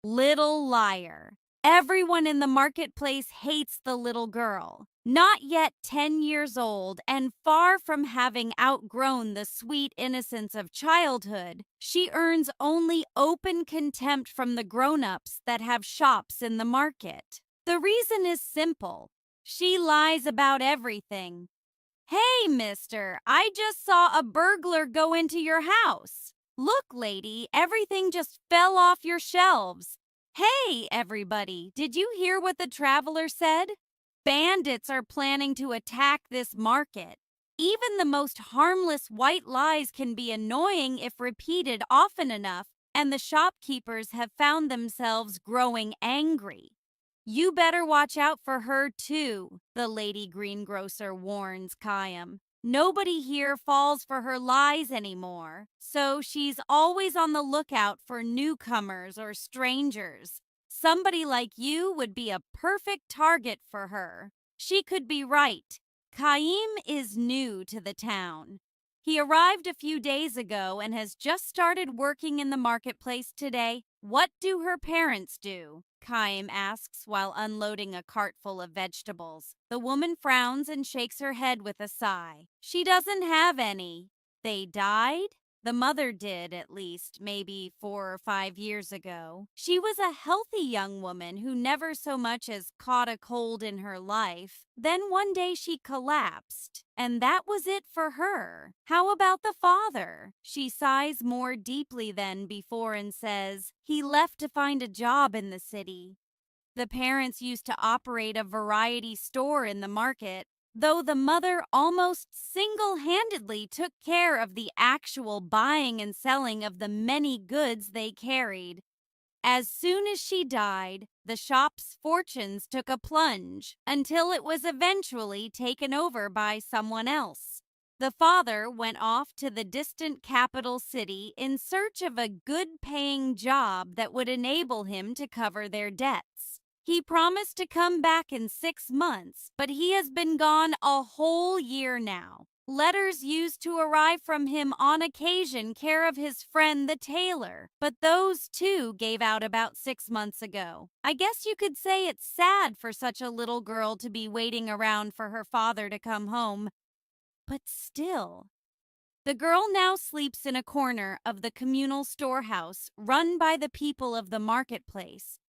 Little liar. Everyone in the marketplace hates the little girl. Not yet 10 years old and far from having outgrown the sweet innocence of childhood, she earns only open contempt from the grown-ups that have shops in the market. The reason is simple. She lies about everything. Hey, mister, I just saw a burglar go into your house. Look, lady, everything just fell off your shelves. Hey, everybody, did you hear what the traveler said? Bandits are planning to attack this market. Even the most harmless white lies can be annoying if repeated often enough, and the shopkeepers have found themselves growing angry. You better watch out for her, too, the lady greengrocer warns Kayam. Nobody here falls for her lies anymore, so she's always on the lookout for newcomers or strangers. Somebody like you would be a perfect target for her. She could be right. Kaim is new to the town. He arrived a few days ago and has just started working in the marketplace today. What do her parents do? Kaim asks while unloading a cart full of vegetables. The woman frowns and shakes her head with a sigh. She doesn't have any. They died? The mother did, at least, maybe 4 or 5 years ago. She was a healthy young woman who never so much as caught a cold in her life. Then one day she collapsed, and that was it for her. How about the father? She sighs more deeply than before and says, he left to find a job in the city. The parents used to operate a variety store in the market, though the mother almost single-handedly took care of the actual buying and selling of the many goods they carried. As soon as she died, the shop's fortunes took a plunge until it was eventually taken over by someone else. The father went off to the distant capital city in search of a good-paying job that would enable him to cover their debts. He promised to come back in 6 months, but he has been gone a whole year now. Letters used to arrive from him on occasion care of his friend the tailor, but those too gave out about 6 months ago. I guess you could say it's sad for such a little girl to be waiting around for her father to come home. But still, the girl now sleeps in a corner of the communal storehouse run by the people of the marketplace.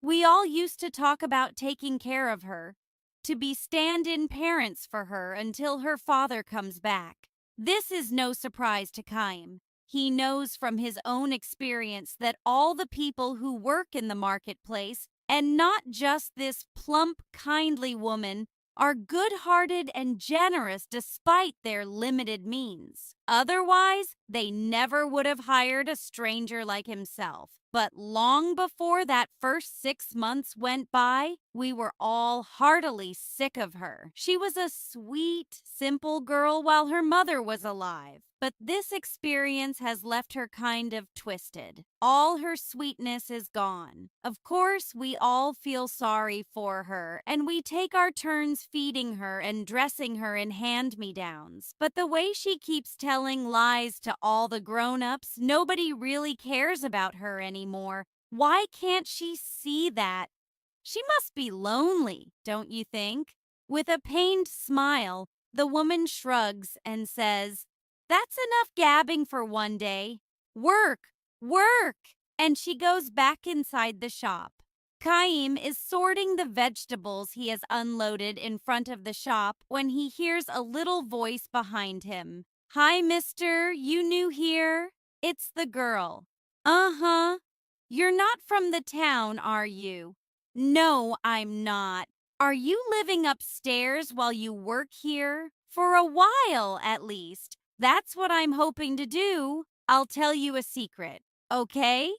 We all used to talk about taking care of her, to be stand-in parents for her until her father comes back. This is no surprise to Kaim. He knows from his own experience that all the people who work in the marketplace, and not just this plump, kindly woman, are good-hearted and generous despite their limited means. Otherwise, they never would have hired a stranger like himself. But long before that first 6 months went by, we were all heartily sick of her. She was a sweet, simple girl while her mother was alive. But this experience has left her kind of twisted. All her sweetness is gone. Of course, we all feel sorry for her, and we take our turns feeding her and dressing her in hand-me-downs. But the way she keeps telling lies to all the grown-ups, nobody really cares about her anymore. Why can't she see that? She must be lonely, don't you think? With a pained smile, the woman shrugs and says, that's enough gabbing for one day. Work, work! And she goes back inside the shop. Kaim is sorting the vegetables he has unloaded in front of the shop when he hears a little voice behind him. Hi, mister, you new here? It's the girl. Uh-huh. You're not from the town, are you? No, I'm not. Are you living upstairs while you work here? For a while, at least. That's what I'm hoping to do. I'll tell you a secret, okay?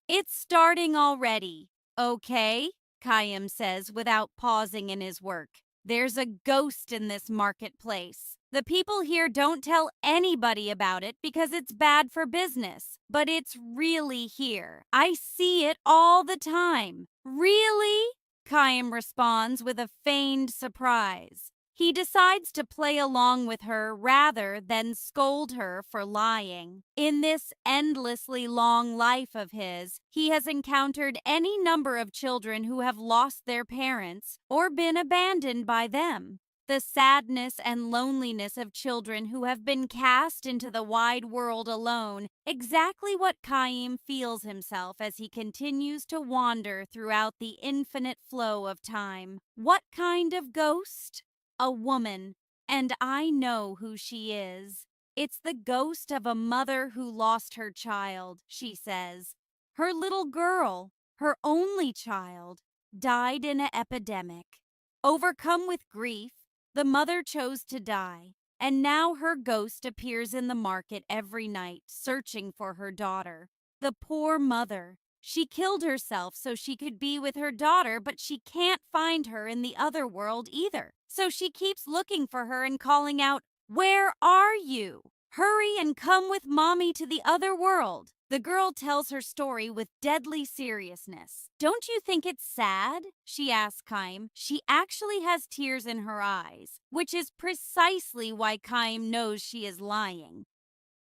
It's starting already, okay? Kayam says without pausing in his work. There's a ghost in this marketplace. The people here don't tell anybody about it because it's bad for business. But it's really here. I see it all the time. Really? Kayam responds with a feigned surprise. He decides to play along with her rather than scold her for lying. In this endlessly long life of his, he has encountered any number of children who have lost their parents or been abandoned by them. The sadness and loneliness of children who have been cast into the wide world alone, exactly what Chaim feels himself as he continues to wander throughout the infinite flow of time. What kind of ghost? A woman, and I know who she is. It's the ghost of a mother who lost her child, she says. Her little girl, her only child, died in an epidemic. Overcome with grief, the mother chose to die, and now her ghost appears in the market every night, searching for her daughter. The poor mother. She killed herself so she could be with her daughter, but she can't find her in the other world either. So she keeps looking for her and calling out, "Where are you? Hurry and come with mommy to the other world." The girl tells her story with deadly seriousness. "Don't you think it's sad?" she asks Chaim. She actually has tears in her eyes, which is precisely why Chaim knows she is lying.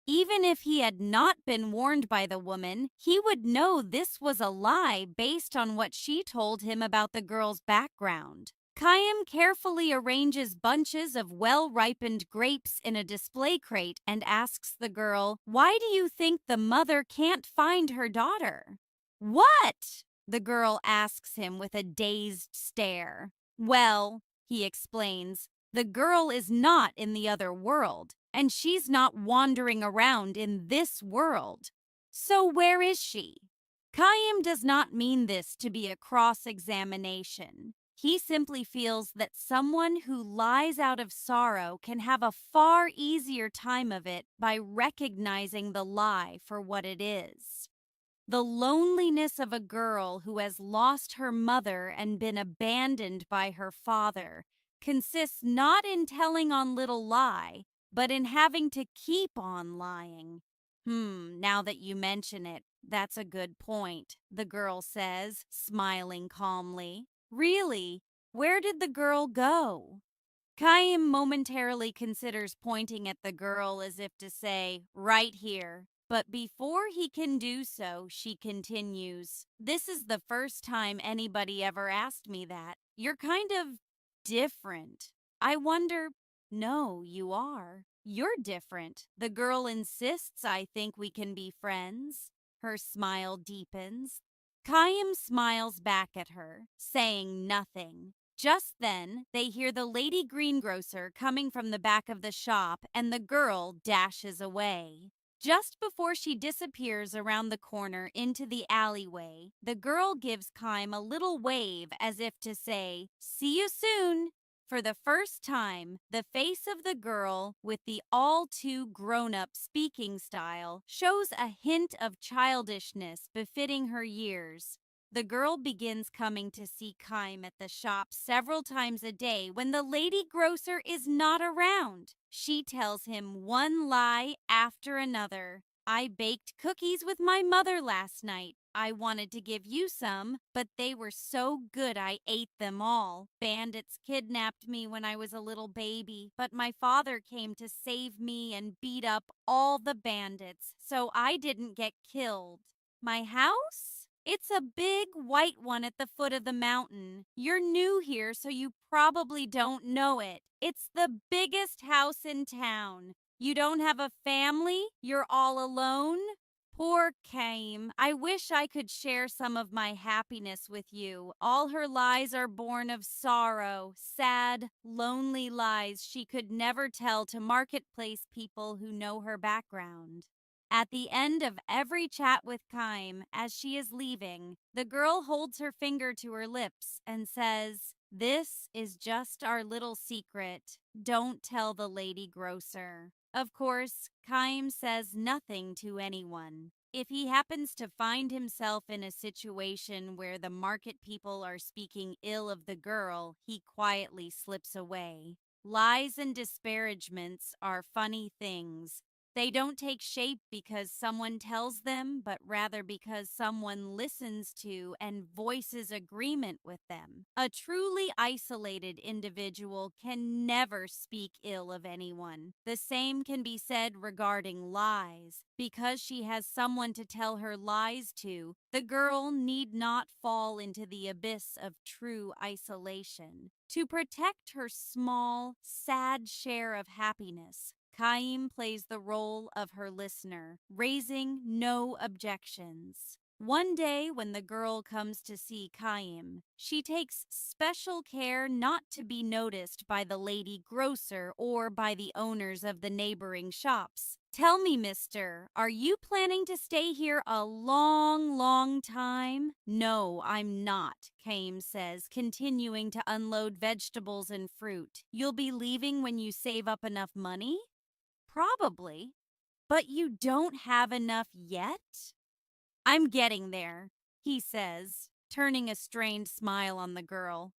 Even if he had not been warned by the woman, he would know this was a lie based on what she told him about the girl's background. Chaim carefully arranges bunches of well-ripened grapes in a display crate and asks the girl, "Why do you think the mother can't find her daughter?" "What?" the girl asks him with a dazed stare. "Well," he explains, "the girl is not in the other world, and she's not wandering around in this world. So where is she?" Chaim does not mean this to be a cross-examination. He simply feels that someone who lies out of sorrow can have a far easier time of it by recognizing the lie for what it is. The loneliness of a girl who has lost her mother and been abandoned by her father consists not in telling on little lie, but in having to keep on lying. Now that you mention it, that's a good point, the girl says, smiling calmly. Really? Where did the girl go? Chaim momentarily considers pointing at the girl as if to say, "Right here." But before he can do so, she continues, "This is the first time anybody ever asked me that. You're kind of different. I wonder." "No, you are. You're different." The girl insists, "I think we can be friends." Her smile deepens. Chaim smiles back at her, saying nothing. Just then, they hear the lady greengrocer coming from the back of the shop, and the girl dashes away. Just before she disappears around the corner into the alleyway, the girl gives Chaim a little wave as if to say, "See you soon." For the first time, the face of the girl, with the all too grown-up speaking style, shows a hint of childishness befitting her years. The girl begins coming to see Chaim at the shop several times a day when the lady grocer is not around. She tells him one lie after another. "I baked cookies with my mother last night. I wanted to give you some, but they were so good I ate them all. Bandits kidnapped me when I was a little baby, but my father came to save me and beat up all the bandits, so I didn't get killed. My house? It's a big white one at the foot of the mountain. You're new here, so you probably don't know it. It's the biggest house in town. You don't have a family? You're all alone?" Poor Chaim. I wish I could share some of my happiness with you. All her lies are born of sorrow, sad, lonely lies she could never tell to marketplace people who know her background. At the end of every chat with Chaim, as she is leaving, the girl holds her finger to her lips and says, "This is just our little secret. Don't tell the lady grocer." Of course, Chaim says nothing to anyone. If he happens to find himself in a situation where the market people are speaking ill of the girl, he quietly slips away. Lies and disparagements are funny things, They don't take shape because someone tells them, but rather because someone listens to and voices agreement with them. A truly isolated individual can never speak ill of anyone. The same can be said regarding lies. Because she has someone to tell her lies to, the girl need not fall into the abyss of true isolation. To protect her small, sad share of happiness, Kaim plays the role of her listener, raising no objections. One day, when the girl comes to see Kaim, she takes special care not to be noticed by the lady grocer or by the owners of the neighboring shops. Tell me, mister, are you planning to stay here a long time? No, I'm not, Kaim says, continuing to unload vegetables and fruit. You'll be leaving when you save up enough money? Probably. But you don't have enough yet? I'm getting there, he says, turning a strained smile on the girl.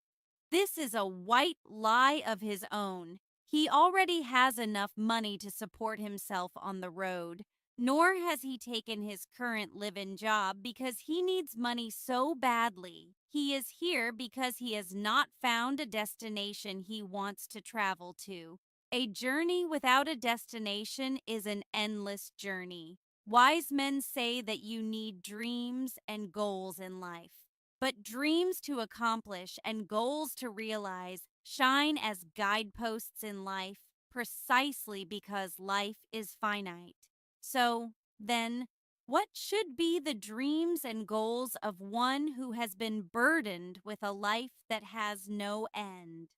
This is a white lie of his own. He already has enough money to support himself on the road, nor has he taken his current live-in job because he needs money so badly. He is here because he has not found a destination he wants to travel to. A journey without a destination is an endless journey. Wise men say that you need dreams and goals in life. But dreams to accomplish and goals to realize shine as guideposts in life precisely because life is finite. So, then, what should be the dreams and goals of one who has been burdened with a life that has no end?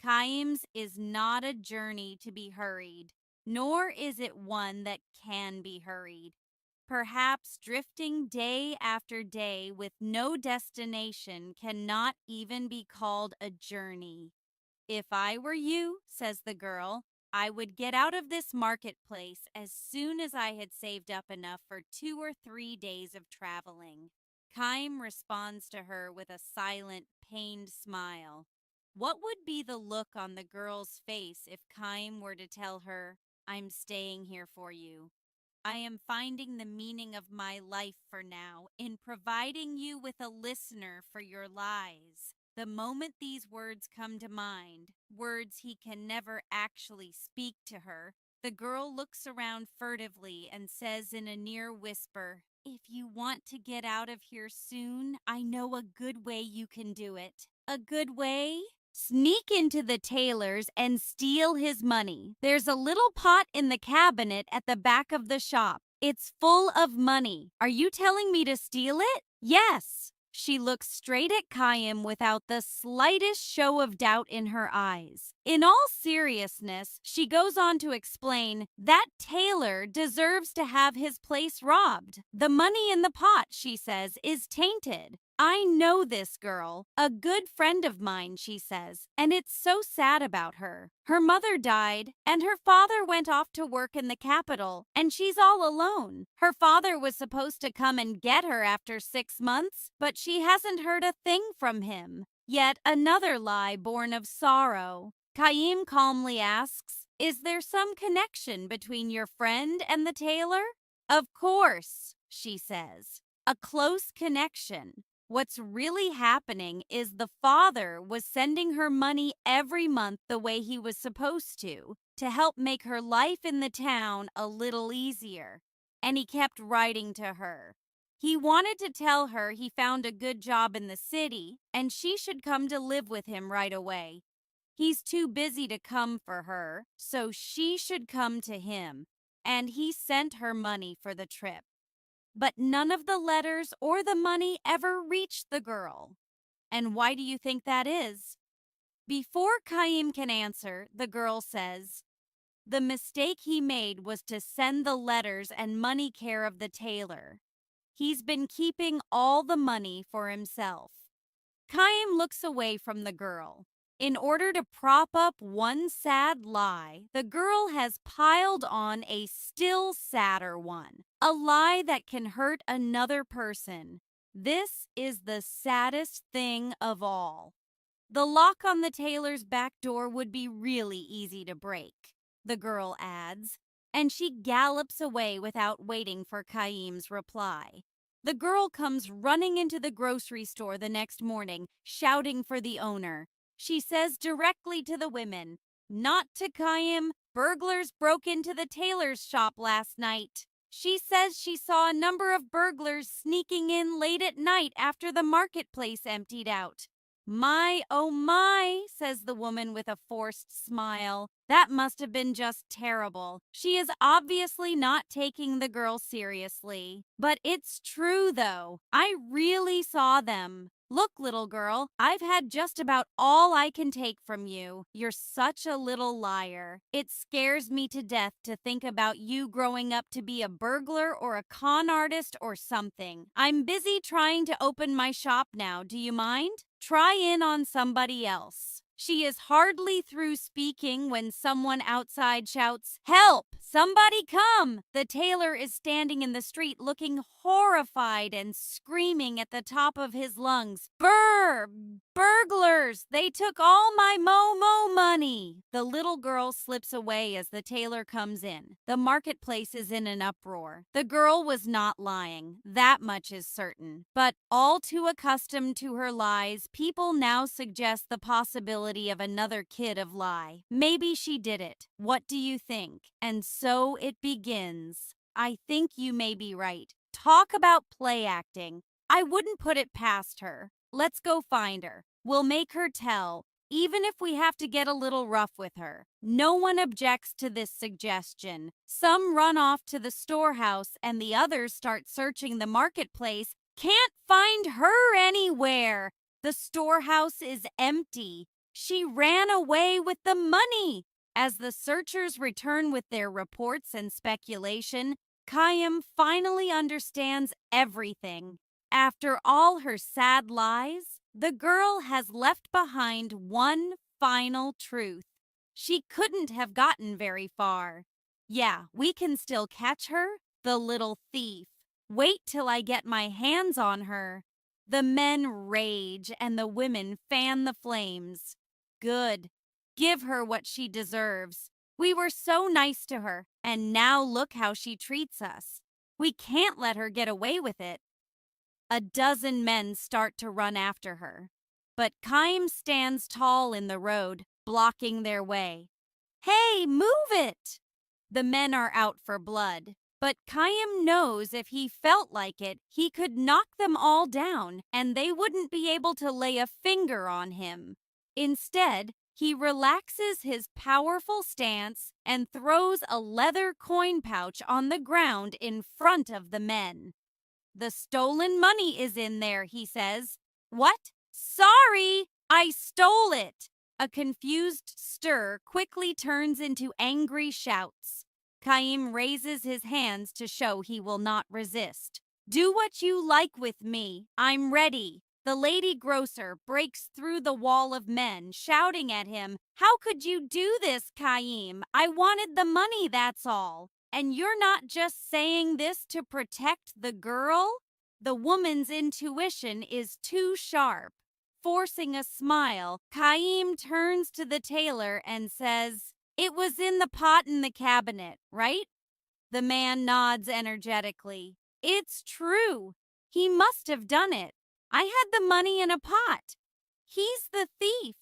Kaim's is not a journey to be hurried, nor is it one that can be hurried. Perhaps drifting day after day with no destination cannot even be called a journey. If I were you, says the girl, I would get out of this marketplace as soon as I had saved up enough for 2 or 3 days of traveling. Kaim responds to her with a silent, pained smile. What would be the look on the girl's face if Kaim were to tell her, I'm staying here for you? I am finding the meaning of my life for now in providing you with a listener for your lies. The moment these words come to mind, words he can never actually speak to her, the girl looks around furtively and says in a near whisper, If you want to get out of here soon, I know a good way you can do it. A good way? Sneak into the tailor's and steal his money. There's a little pot in the cabinet at the back of the shop. It's full of money. Are you telling me to steal it? Yes. She looks straight at Kaim without the slightest show of doubt in her eyes. In all seriousness, she goes on to explain that tailor deserves to have his place robbed. The money in the pot, she says, is tainted. I know this girl, a good friend of mine, she says, and it's so sad about her. Her mother died, and her father went off to work in the capital, and she's all alone. Her father was supposed to come and get her after 6 months, but she hasn't heard a thing from him. Yet another lie born of sorrow. Kaim calmly asks, Is there some connection between your friend and the tailor? Of course, she says. A close connection. What's really happening is the father was sending her money every month the way he was supposed to help make her life in the town a little easier. And he kept writing to her. He wanted to tell her he found a good job in the city and she should come to live with him right away. He's too busy to come for her, so she should come to him, and he sent her money for the trip. But none of the letters or the money ever reached the girl. And why do you think that is? Before Kaim can answer, the girl says, The mistake he made was to send the letters and money care of the tailor. He's been keeping all the money for himself. Kaim looks away from the girl. In order to prop up one sad lie, the girl has piled on a still sadder one, a lie that can hurt another person. This is the saddest thing of all. The lock on the tailor's back door would be really easy to break, the girl adds, and she gallops away without waiting for Kaim's reply. The girl comes running into the grocery store the next morning, shouting for the owner. She says directly to the women, "Not to Kaim. Burglars broke into the tailor's shop last night." She says she saw a number of burglars sneaking in late at night after the marketplace emptied out. "My, oh my," says the woman with a forced smile. "That must have been just terrible." She is obviously not taking the girl seriously. "But it's true, though. I really saw them. Look, little girl, I've had just about all I can take from you. You're such a little liar. It scares me to death to think about you growing up to be a burglar or a con artist or something. I'm busy trying to open my shop now. Do you mind? Try in on somebody else." She is hardly through speaking when someone outside shouts, "Help! Somebody come!" The tailor is standing in the street looking horrified and screaming at the top of his lungs, Burglars! They took all my Momo money!" The little girl slips away as the tailor comes in. The marketplace is in an uproar. The girl was not lying, that much is certain. But all too accustomed to her lies, people now suggest the possibility of another kid of lie. Maybe she did it. What do you think? And so it begins. I think you may be right. Talk about play acting. I wouldn't put it past her. Let's go find her. We'll make her tell, even if we have to get a little rough with her. No one objects to this suggestion. Some run off to the storehouse and the others start searching the marketplace. Can't find her anywhere. The storehouse is empty. She ran away with the money. As the searchers return with their reports and speculation, Kaim finally understands everything. After all her sad lies, the girl has left behind one final truth. She couldn't have gotten very far. Yeah, we can still catch her, the little thief. Wait till I get my hands on her. The men rage and the women fan the flames. Good. Give her what she deserves. We were so nice to her, and now look how she treats us. We can't let her get away with it. A dozen men start to run after her, but Kaim stands tall in the road, blocking their way. "Hey, move it!" The men are out for blood, but Kaim knows if he felt like it, he could knock them all down, and they wouldn't be able to lay a finger on him. Instead, he relaxes his powerful stance and throws a leather coin pouch on the ground in front of the men. "The stolen money is in there," he says. "What? Sorry, I stole it." A confused stir quickly turns into angry shouts. Kaim raises his hands to show he will not resist. "Do what you like with me. I'm ready." The lady grocer breaks through the wall of men, shouting at him, "How could you do this, Kaim? I wanted the money, that's all. And you're not just saying this to protect the girl?" The woman's intuition is too sharp. Forcing a smile, Kaim turns to the tailor and says, "It was in the pot in the cabinet, right?" The man nods energetically. "It's true. He must have done it. I had the money in a pot. He's the thief."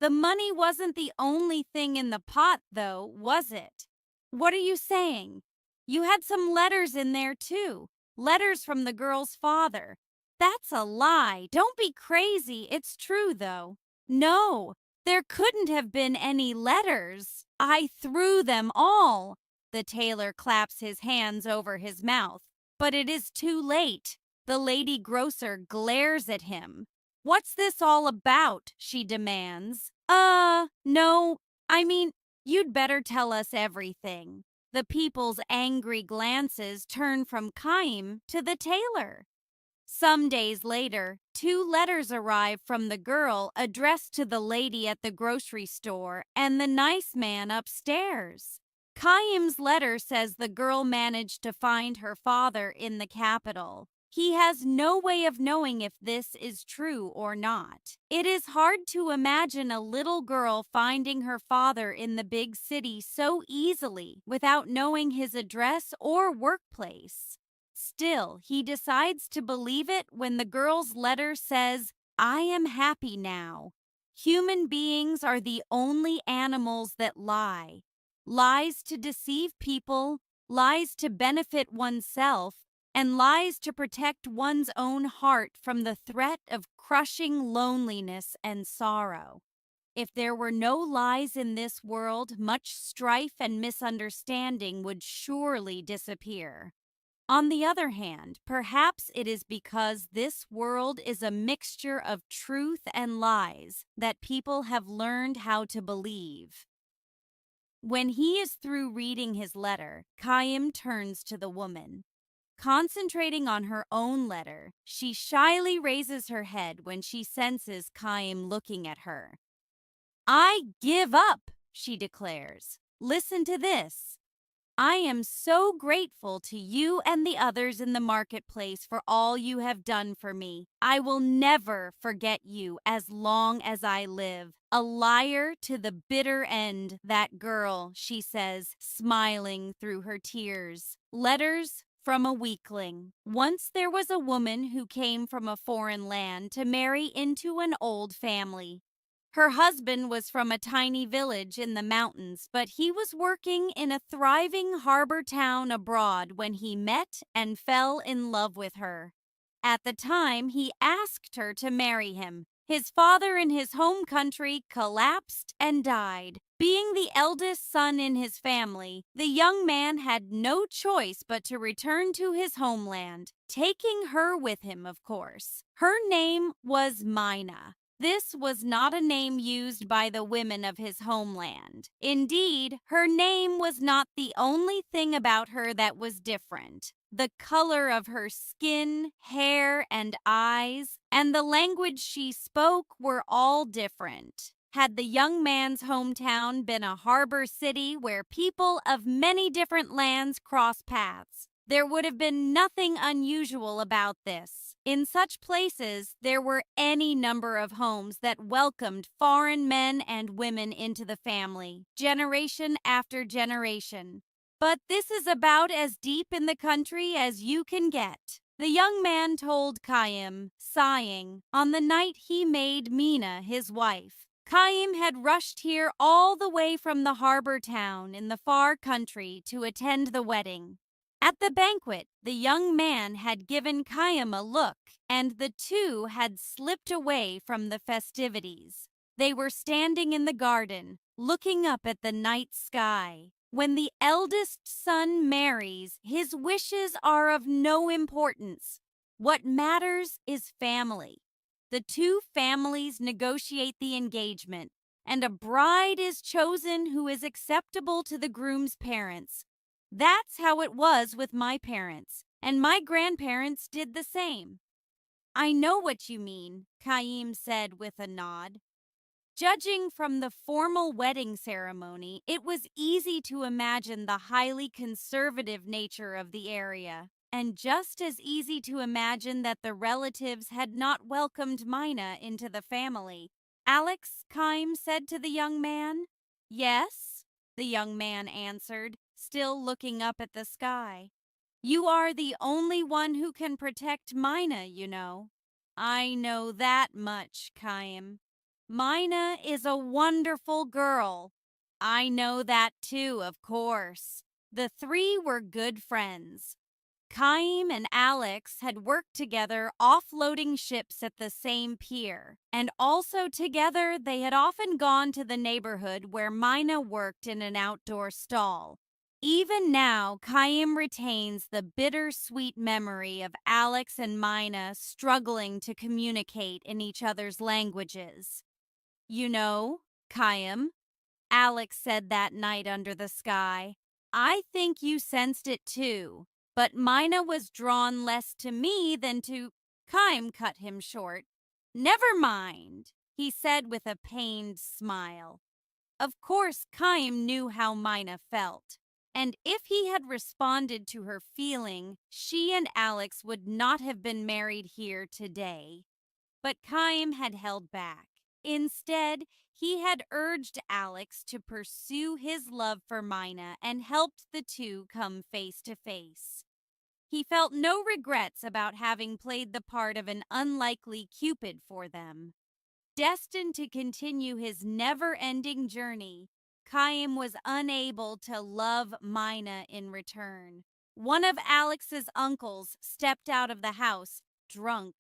"The money wasn't the only thing in the pot, though, was it?" "What are you saying?" "You had some letters in there, too. Letters from the girl's father." "That's a lie. Don't be crazy. It's true, though." "No, there couldn't have been any letters. I threw them all." The tailor claps his hands over his mouth. But it is too late. The lady grocer glares at him. "What's this all about?" she demands. No, I mean, you'd better tell us everything." The people's angry glances turn from Kaim to the tailor. Some days later, 2 letters arrive from the girl addressed to the lady at the grocery store and the nice man upstairs. Kaim's letter says the girl managed to find her father in the capital. He has no way of knowing if this is true or not. It is hard to imagine a little girl finding her father in the big city so easily without knowing his address or workplace. Still, he decides to believe it when the girl's letter says, "I am happy now." Human beings are the only animals that lie. Lies to deceive people, lies to benefit oneself, and lies to protect one's own heart from the threat of crushing loneliness and sorrow. If there were no lies in this world, much strife and misunderstanding would surely disappear. On the other hand, perhaps it is because this world is a mixture of truth and lies that people have learned how to believe. When he is through reading his letter, Chaim turns to the woman. Concentrating on her own letter, she shyly raises her head when she senses Chaim looking at her. "I give up," she declares. "Listen to this. I am so grateful to you and the others in the marketplace for all you have done for me. I will never forget you as long as I live. A liar to the bitter end, that girl," she says, smiling through her tears. Letters from a weakling. Once there was a woman who came from a foreign land to marry into an old family. Her husband was from a tiny village in the mountains, but he was working in a thriving harbor town abroad when he met and fell in love with her. At the time, he asked her to marry him. His father in his home country collapsed and died. Being the eldest son in his family, the young man had no choice but to return to his homeland, taking her with him, of course. Her name was Mina. This was not a name used by the women of his homeland. Indeed, her name was not the only thing about her that was different. The color of her skin, hair, and eyes, and the language she spoke were all different. Had the young man's hometown been a harbor city where people of many different lands cross paths, there would have been nothing unusual about this. In such places, there were any number of homes that welcomed foreign men and women into the family, generation after generation. But this is about as deep in the country as you can get. The young man told Chaim, sighing, on the night he made Mina his wife. Chaim had rushed here all the way from the harbor town in the far country to attend the wedding. At the banquet, the young man had given Chaim a look, and the two had slipped away from the festivities. They were standing in the garden, looking up at the night sky. When the eldest son marries, his wishes are of no importance. What matters is family. The two families negotiate the engagement, and a bride is chosen who is acceptable to the groom's parents. That's how it was with my parents, and my grandparents did the same. "I know what you mean," Chaim said with a nod. Judging from the formal wedding ceremony, it was easy to imagine the highly conservative nature of the area, and just as easy to imagine that the relatives had not welcomed Mina into the family. "Alex," Chaim said to the young man. "Yes," the young man answered, still looking up at the sky. "You are the only one who can protect Mina, you know." "I know that much, Chaim. Mina is a wonderful girl." "I know that too, of course." The three were good friends. Chaim and Alex had worked together offloading ships at the same pier, and also together they had often gone to the neighborhood where Mina worked in an outdoor stall. Even now, Chaim retains the bittersweet memory of Alex and Mina struggling to communicate in each other's languages. "You know, Chaim," Alex said that night under the sky, "I think you sensed it too, but Mina was drawn less to me than to—" Chaim cut him short. "Never mind," he said with a pained smile. Of course, Chaim knew how Mina felt. And if he had responded to her feeling, she and Alex would not have been married here today. But Chaim had held back. Instead, he had urged Alex to pursue his love for Mina and helped the two come face to face. He felt no regrets about having played the part of an unlikely Cupid for them. Destined to continue his never-ending journey, Chaim was unable to love Mina in return. One of Alex's uncles stepped out of the house, drunk.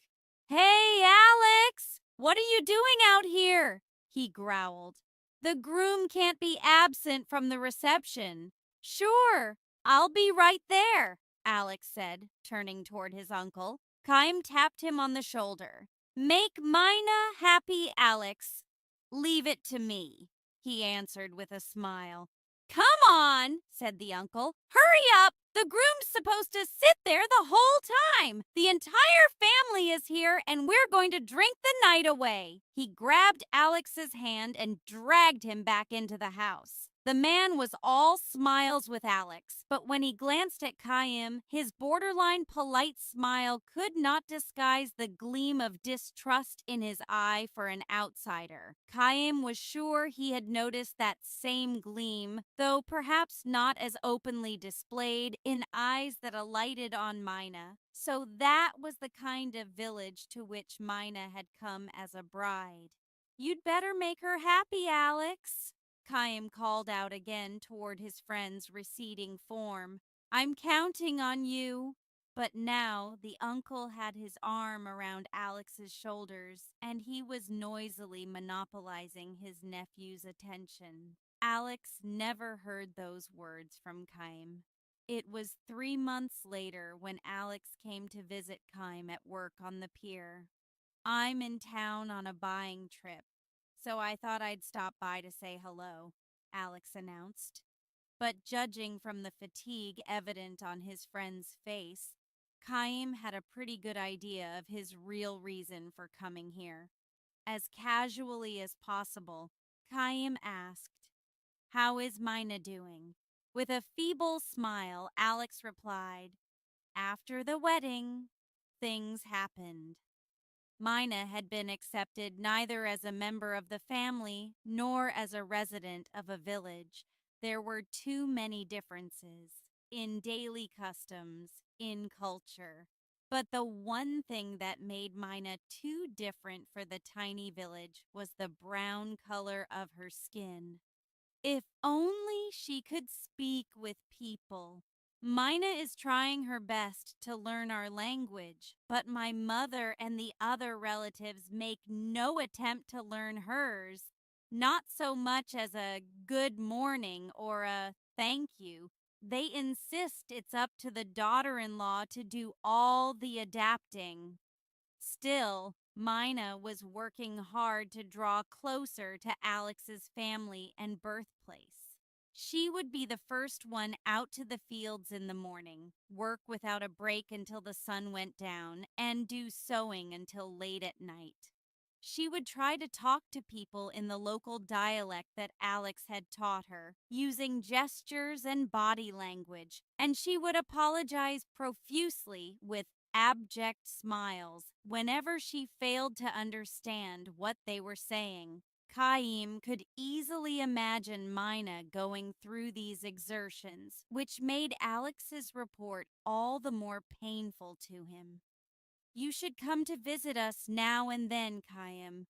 "Hey, Alex! What are you doing out here?" he growled. "The groom can't be absent from the reception." "Sure, I'll be right there," Alex said, turning toward his uncle. Chaim tapped him on the shoulder. "Make Mina happy, Alex. Leave it to me," he answered with a smile. "Come on," said the uncle. "Hurry up! The groom's supposed to sit there the whole time. The entire family is here, and we're going to drink the night away." He grabbed Alex's hand and dragged him back into the house. The man was all smiles with Alex, but when he glanced at Chaim, his borderline polite smile could not disguise the gleam of distrust in his eye for an outsider. Chaim was sure he had noticed that same gleam, though perhaps not as openly displayed, in eyes that alighted on Mina. So that was the kind of village to which Mina had come as a bride. "You'd better make her happy, Alex," Chaim called out again toward his friend's receding form. "I'm counting on you." But now the uncle had his arm around Alex's shoulders, and he was noisily monopolizing his nephew's attention. Alex never heard those words from Chaim. It was 3 months later when Alex came to visit Chaim at work on the pier. "I'm in town on a buying trip, so I thought I'd stop by to say hello," Alex announced. But judging from the fatigue evident on his friend's face, Chaim had a pretty good idea of his real reason for coming here. As casually as possible, Chaim asked, "How is Mina doing?" With a feeble smile, Alex replied, "After the wedding, things happened." Mina had been accepted neither as a member of the family nor as a resident of a village. There were too many differences in daily customs, in culture. But the one thing that made Mina too different for the tiny village was the brown color of her skin. If only she could speak with people. "Mina is trying her best to learn our language, but my mother and the other relatives make no attempt to learn hers. Not so much as a good morning or a thank you. They insist it's up to the daughter-in-law to do all the adapting." Still, Mina was working hard to draw closer to Alex's family and birthplace. She would be the first one out to the fields in the morning, work without a break until the sun went down, and do sewing until late at night. She would try to talk to people in the local dialect that Alex had taught her, using gestures and body language, and she would apologize profusely with abject smiles whenever she failed to understand what they were saying. Chaim could easily imagine Mina going through these exertions, which made Alex's report all the more painful to him. "You should come to visit us now and then, Chaim.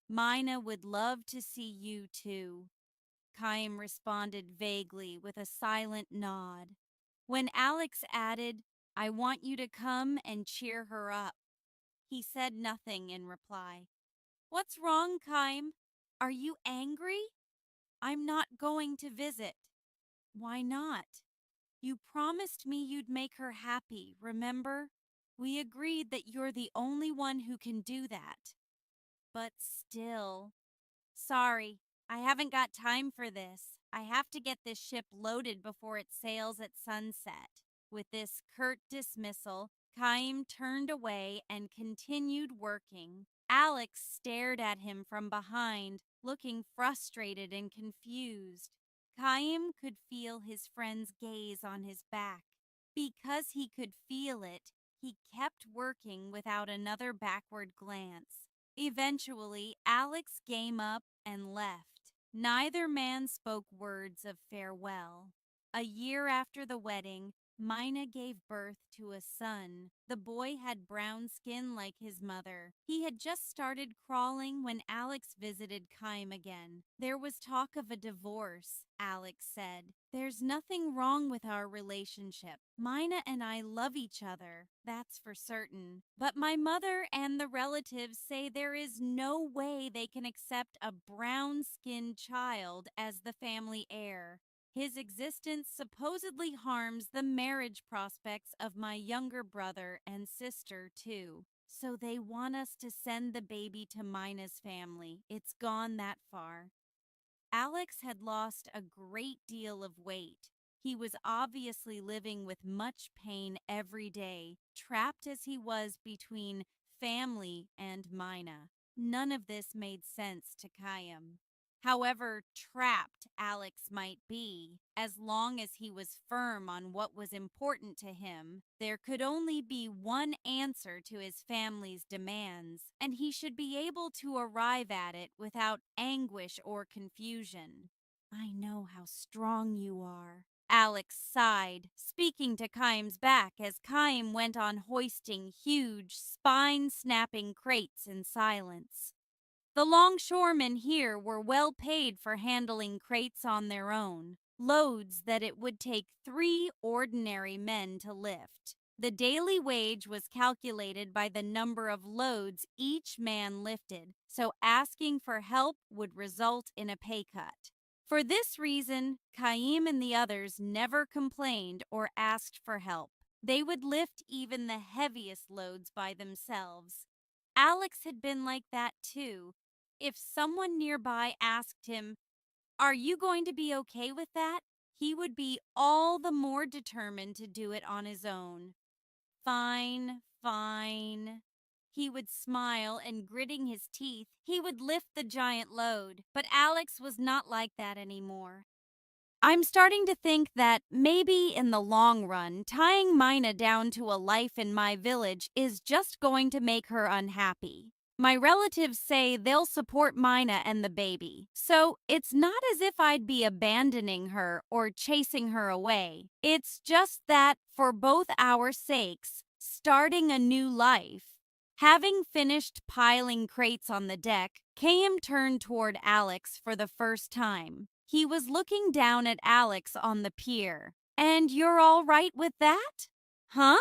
Mina would love to see you too." Chaim responded vaguely with a silent nod. When Alex added, "I want you to come and cheer her up," he said nothing in reply. "What's wrong, Chaim? Are you angry?" "I'm not going to visit." "Why not? You promised me you'd make her happy, remember? We agreed that you're the only one who can do that." "But still." "Sorry, I haven't got time for this. I have to get this ship loaded before it sails at sunset." With this curt dismissal, Chaim turned away and continued working. Alex stared at him from behind, looking frustrated and confused. Chaim could feel his friend's gaze on his back. Because he could feel it, he kept working without another backward glance. Eventually, Alex gave up and left. Neither man spoke words of farewell. A year after the wedding, Mina gave birth to a son. The boy had brown skin like his mother. He had just started crawling when Alex visited Chaim again. There was talk of a divorce, Alex said. There's nothing wrong with our relationship. Mina and I love each other, that's for certain. But my mother and the relatives say there is no way they can accept a brown-skinned child as the family heir. His existence supposedly harms the marriage prospects of my younger brother and sister, too. So they want us to send the baby to Mina's family. It's gone that far. Alex had lost a great deal of weight. He was obviously living with much pain every day, trapped as he was between family and Mina. None of this made sense to Chaim. However trapped Alex might be, as long as he was firm on what was important to him, there could only be one answer to his family's demands, and he should be able to arrive at it without anguish or confusion. I know how strong you are, Alex sighed, speaking to Chaim's back as Chaim went on hoisting huge, spine-snapping crates in silence. The longshoremen here were well paid for handling crates on their own, loads that it would take 3 ordinary men to lift. The daily wage was calculated by the number of loads each man lifted, so asking for help would result in a pay cut. For this reason, Chaim and the others never complained or asked for help. They would lift even the heaviest loads by themselves. Alex had been like that too. If someone nearby asked him, "Are you going to be okay with that?" he would be all the more determined to do it on his own. Fine, fine. He would smile and, gritting his teeth, he would lift the giant load. But Alex was not like that anymore. I'm starting to think that maybe in the long run, tying Mina down to a life in my village is just going to make her unhappy. My relatives say they'll support Mina and the baby, so it's not as if I'd be abandoning her or chasing her away. It's just that, for both our sakes, starting a new life. Having finished piling crates on the deck, Chaim turned toward Alex for the first time. He was looking down at Alex on the pier. "And you're all right with that?" "Huh?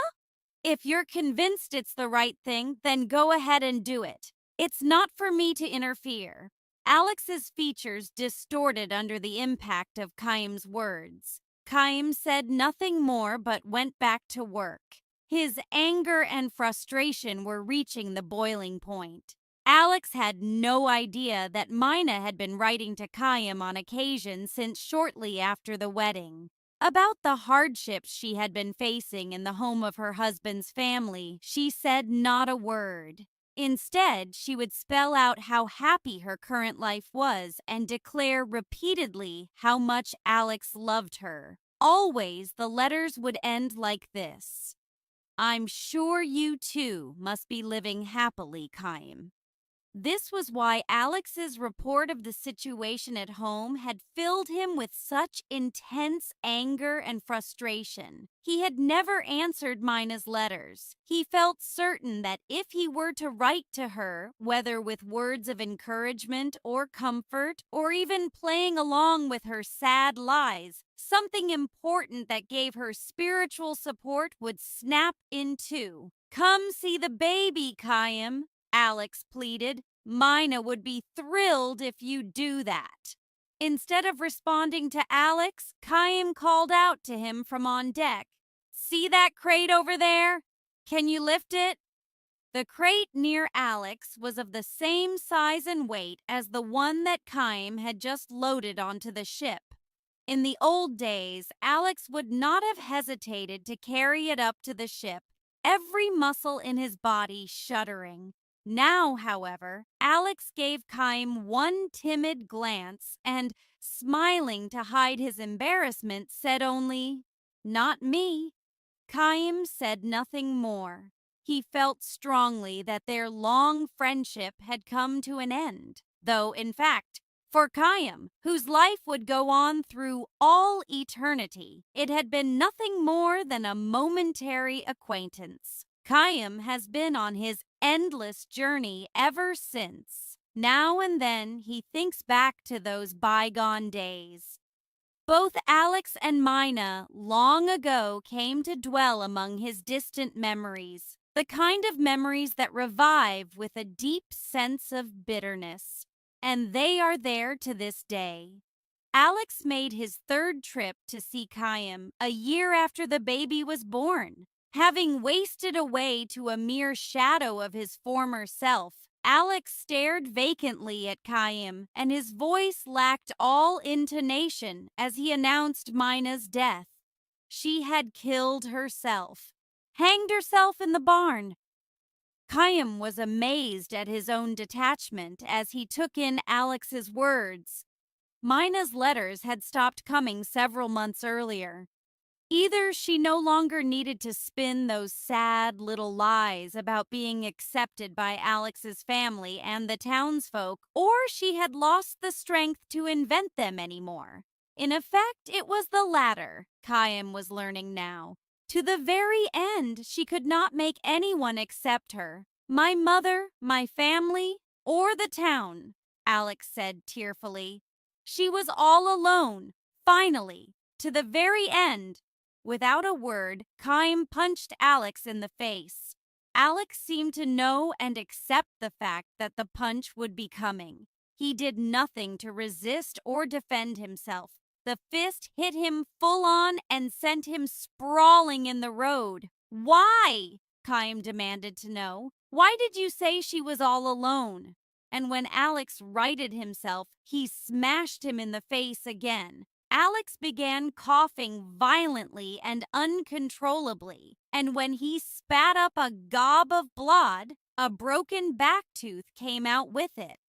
If you're convinced it's the right thing, then go ahead and do it. It's not for me to interfere." Alex's features distorted under the impact of Chaim's words. Chaim said nothing more but went back to work. His anger and frustration were reaching the boiling point. Alex had no idea that Mina had been writing to Chaim on occasion since shortly after the wedding. About the hardships she had been facing in the home of her husband's family, she said not a word. Instead, she would spell out how happy her current life was and declare repeatedly how much Alex loved her. Always, the letters would end like this: "I'm sure you too must be living happily, Chaim." This was why Alex's report of the situation at home had filled him with such intense anger and frustration. He had never answered Mina's letters. He felt certain that if he were to write to her, whether with words of encouragement or comfort, or even playing along with her sad lies, something important that gave her spiritual support would snap in two. "Come see the baby, Chaim," Alex pleaded. "Mina would be thrilled if you do that." Instead of responding to Alex, Chaim called out to him from on deck. "See that crate over there? Can you lift it?" The crate near Alex was of the same size and weight as the one that Chaim had just loaded onto the ship. In the old days, Alex would not have hesitated to carry it up to the ship, every muscle in his body shuddering. Now, however, Alex gave Chaim one timid glance and, smiling to hide his embarrassment, said only, "Not me." Chaim said nothing more. He felt strongly that their long friendship had come to an end, though, in fact, for Chaim, whose life would go on through all eternity, it had been nothing more than a momentary acquaintance. Chaim has been on his endless journey ever since. Now and then he thinks back to those bygone days. Both Alex and Mina long ago came to dwell among his distant memories, the kind of memories that revive with a deep sense of bitterness. And they are there to this day. Alex made his third trip to see Chaim a year after the baby was born. Having wasted away to a mere shadow of his former self, Alex stared vacantly at Chaim, and his voice lacked all intonation as he announced Mina's death. She had killed herself, hanged herself in the barn. Chaim was amazed at his own detachment as he took in Alex's words. Mina's letters had stopped coming several months earlier. Either she no longer needed to spin those sad little lies about being accepted by Alex's family and the townsfolk, or she had lost the strength to invent them anymore. In effect, it was the latter, Chaim was learning now. To the very end, she could not make anyone accept her. "My mother, my family, or the town," Alex said tearfully. She was all alone, finally, to the very end. Without a word, Chaim punched Alex in the face. Alex seemed to know and accept the fact that the punch would be coming. He did nothing to resist or defend himself. The fist hit him full on and sent him sprawling in the road. "Why?" Chaim demanded to know. "Why did you say she was all alone?" And when Alex righted himself, he smashed him in the face again. Alex began coughing violently and uncontrollably, and when he spat up a gob of blood, a broken back tooth came out with it.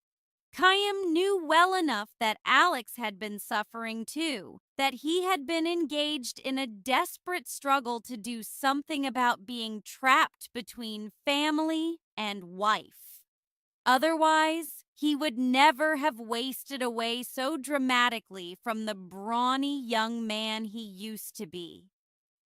Chaim knew well enough that Alex had been suffering too, that he had been engaged in a desperate struggle to do something about being trapped between family and wife. Otherwise, he would never have wasted away so dramatically from the brawny young man he used to be.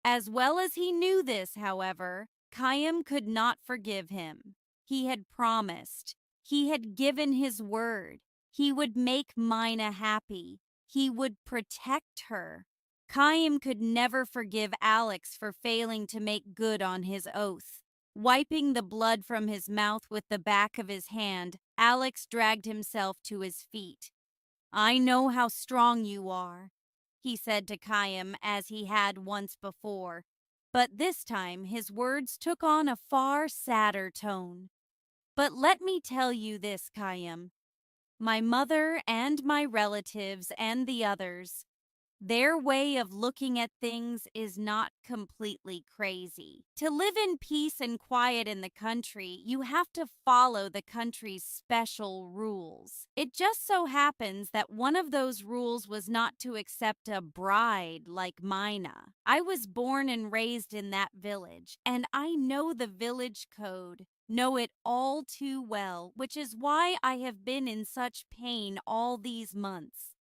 As well as he knew this, however, Chaim could not forgive him. He had promised. He had given his word. He would make Mina happy. He would protect her. Chaim could never forgive Alex for failing to make good on his oath. Wiping the blood from his mouth with the back of his hand, Alex dragged himself to his feet. "I know how strong you are," he said to Chaim as he had once before, but this time his words took on a far sadder tone. "But let me tell you this, Chaim. My mother and my relatives and the others, their way of looking at things is not completely crazy. To live in peace and quiet in the country, you have to follow the country's special rules. It just so happens that one of those rules was not to accept a bride like Mina. I was born and raised in that village, and I know the village code. Know it all too well, which is why I have been in such pain all these months.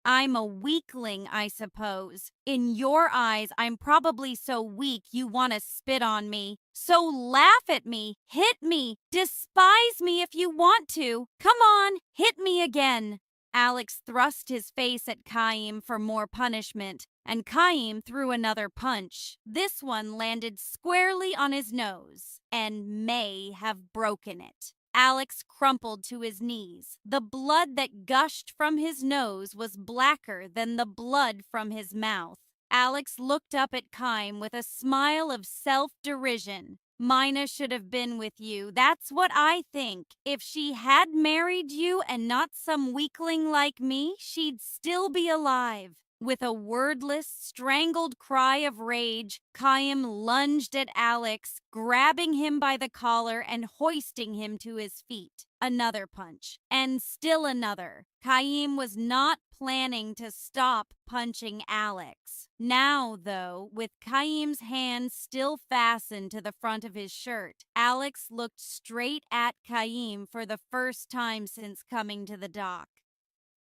I'm a weakling, I suppose. In your eyes, I'm probably so weak you want to spit on me. So laugh at me, hit me, despise me if you want to. Come on, hit me again." Alex thrust his face at Chaim for more punishment, and Chaim threw another punch. This one landed squarely on his nose and may have broken it. Alex crumpled to his knees. The blood that gushed from his nose was blacker than the blood from his mouth. Alex looked up at Chaim with a smile of self-derision. "Mina should have been with you. That's what I think. If she had married you and not some weakling like me, she'd still be alive." With a wordless, strangled cry of rage, Chaim lunged at Alex, grabbing him by the collar and hoisting him to his feet. Another punch, and still another. Chaim was not planning to stop punching Alex. Now, though, with Chaim's hand still fastened to the front of his shirt, Alex looked straight at Chaim for the first time since coming to the dock.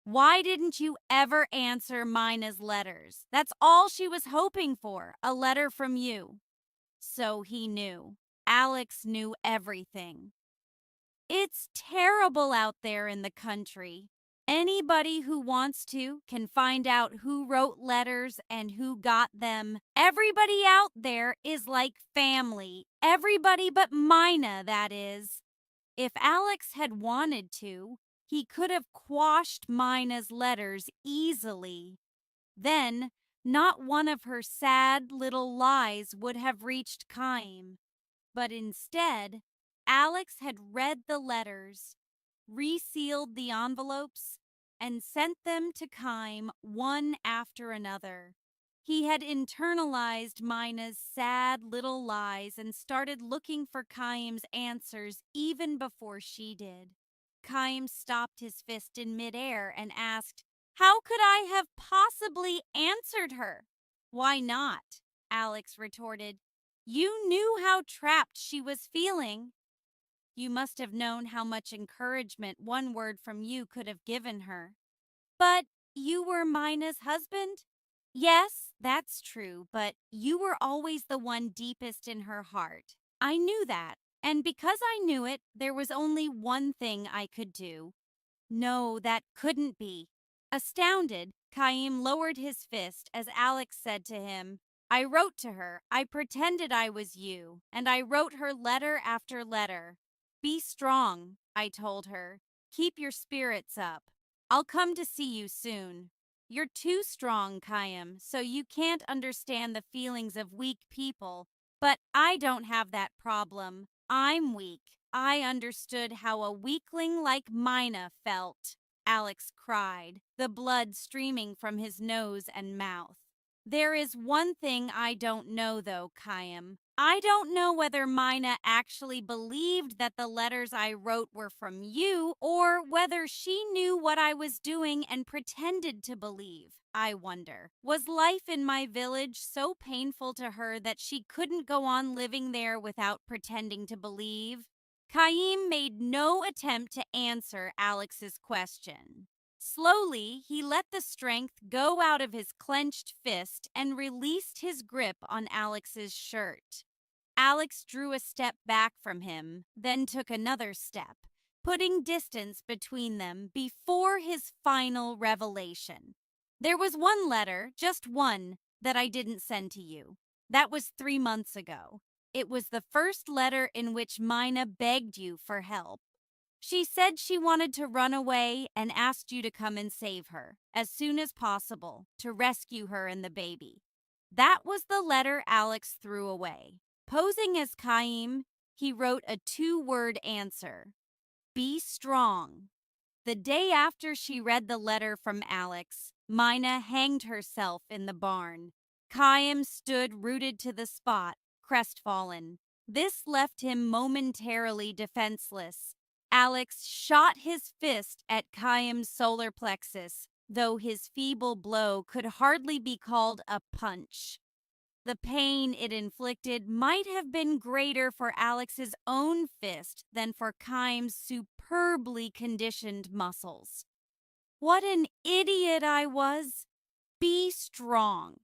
Why didn't you ever answer Mina's letters? That's all she was hoping for, a letter from you. So he knew. Alex knew everything. It's terrible out there in the country. Anybody who wants to can find out who wrote letters and who got them. Everybody out there is like family. Everybody but Mina, that is. If Alex had wanted to, he could have quashed Mina's letters easily. Then, not one of her sad little lies would have reached Chaim. But instead, Alex had read the letters, resealed the envelopes, and sent them to Chaim one after another. He had internalized Mina's sad little lies and started looking for Chaim's answers even before she did. Chaim stopped his fist in midair and asked, "How could I have possibly answered her?" "Why not?" Alex retorted. "You knew how trapped she was feeling. You must have known how much encouragement one word from you could have given her." "But you were Mina's husband?" "Yes, that's true, but you were always the one deepest in her heart. I knew that, and because I knew it, there was only one thing I could do." "No, that couldn't be." Astounded, Chaim lowered his fist as Alex said to him, "I wrote to her, I pretended I was you, and I wrote her letter after letter. 'Be strong,' I told her. 'Keep your spirits up. I'll come to see you soon.' You're too strong, Chaim, so you can't understand the feelings of weak people, but I don't have that problem. I'm weak. I understood how a weakling like Mina felt." Alex cried, the blood streaming from his nose and mouth. "There is one thing I don't know, though, Chaim. I don't know whether Mina actually believed that the letters I wrote were from you, or whether she knew what I was doing and pretended to believe. I wonder, was life in my village so painful to her that she couldn't go on living there without pretending to believe?" Chaim made no attempt to answer Alex's question. Slowly, he let the strength go out of his clenched fist and released his grip on Alex's shirt. Alex drew a step back from him, then took another step, putting distance between them before his final revelation. "There was one letter, just one, that I didn't send to you. That was 3 months ago. It was the first letter in which Mina begged you for help. She said she wanted to run away and asked you to come and save her, as soon as possible, to rescue her and the baby." That was the letter Alex threw away. Posing as Chaim, he wrote a 2-word answer: "Be strong." The day after she read the letter from Alex, Mina hanged herself in the barn. Chaim stood rooted to the spot, crestfallen. This left him momentarily defenseless. Alex shot his fist at Chaim's solar plexus, though his feeble blow could hardly be called a punch. The pain it inflicted might have been greater for Alex's own fist than for Chaim's superbly conditioned muscles. "What an idiot I was! Be strong."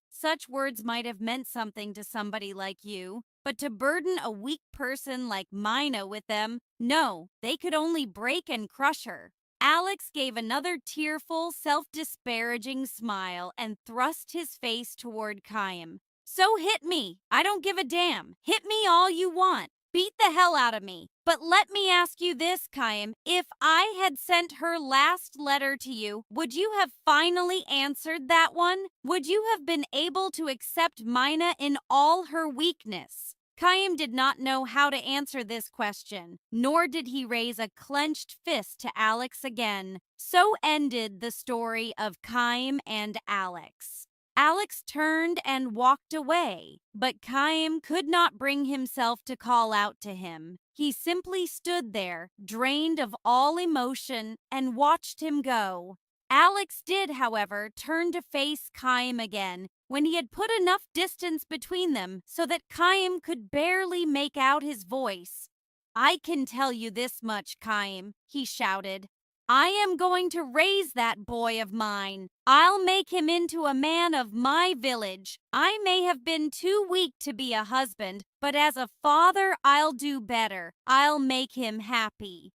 Such words might have meant something to somebody like you, but to burden a weak person like Mina with them, no, they could only break and crush her. Alex gave another tearful, self-disparaging smile and thrust his face toward Chaim. "So hit me. I don't give a damn. Hit me all you want. Beat the hell out of me. But let me ask you this, Chaim. If I had sent her last letter to you, would you have finally answered that one? Would you have been able to accept Mina in all her weakness?" Chaim did not know how to answer this question, nor did he raise a clenched fist to Alex again. So ended the story of Chaim and Alex. Alex turned and walked away, but Chaim could not bring himself to call out to him. He simply stood there, drained of all emotion, and watched him go. Alex did, however, turn to face Chaim again when he had put enough distance between them so that Chaim could barely make out his voice. "I can tell you this much, Chaim," he shouted. "I am going to raise that boy of mine. I'll make him into a man of my village. I may have been too weak to be a husband, but as a father, I'll do better. I'll make him happy."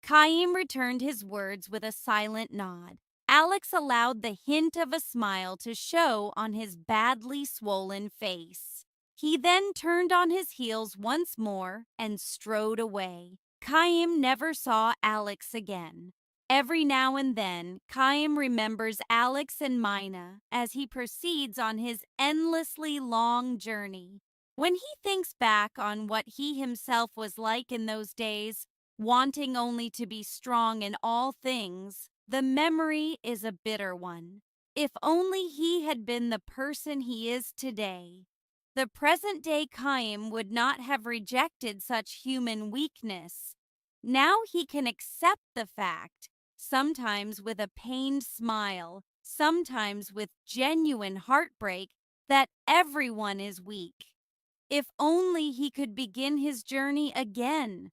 Chaim returned his words with a silent nod. Alex allowed the hint of a smile to show on his badly swollen face. He then turned on his heels once more and strode away. Chaim never saw Alex again. Every now and then, Chaim remembers Alex and Mina as he proceeds on his endlessly long journey. When he thinks back on what he himself was like in those days, wanting only to be strong in all things, the memory is a bitter one. If only he had been the person he is today. The present-day Chaim would not have rejected such human weakness. Now he can accept the fact, sometimes with a pained smile, sometimes with genuine heartbreak, that everyone is weak. If only he could begin his journey again.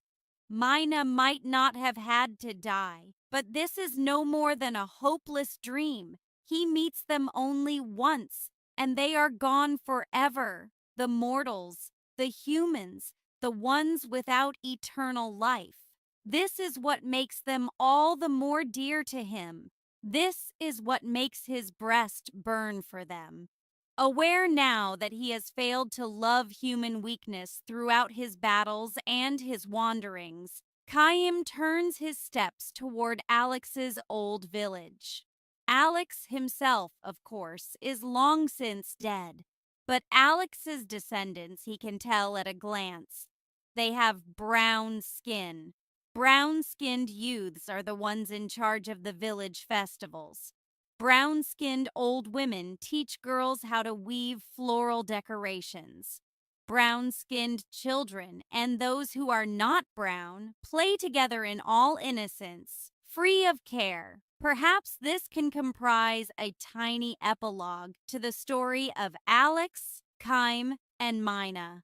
Mina might not have had to die, but this is no more than a hopeless dream. He meets them only once, and they are gone forever. The mortals, the humans, the ones without eternal life. This is what makes them all the more dear to him. This is what makes his breast burn for them. Aware now that he has failed to love human weakness throughout his battles and his wanderings, Chaim turns his steps toward Alex's old village. Alex himself, of course, is long since dead, but Alex's descendants he can tell at a glance. They have brown skin. Brown-skinned youths are the ones in charge of the village festivals. Brown-skinned old women teach girls how to weave floral decorations. Brown-skinned children and those who are not brown play together in all innocence, free of care. Perhaps this can comprise a tiny epilogue to the story of Alex, Chaim, and Mina.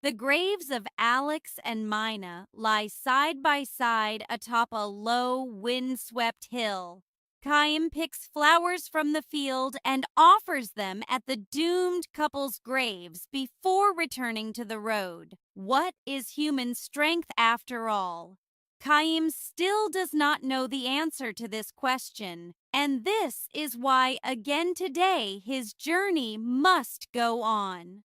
The graves of Alex and Mina lie side by side atop a low, wind-swept hill. Chaim picks flowers from the field and offers them at the doomed couple's graves before returning to the road. What is human strength after all? Chaim still does not know the answer to this question, and this is why again today his journey must go on.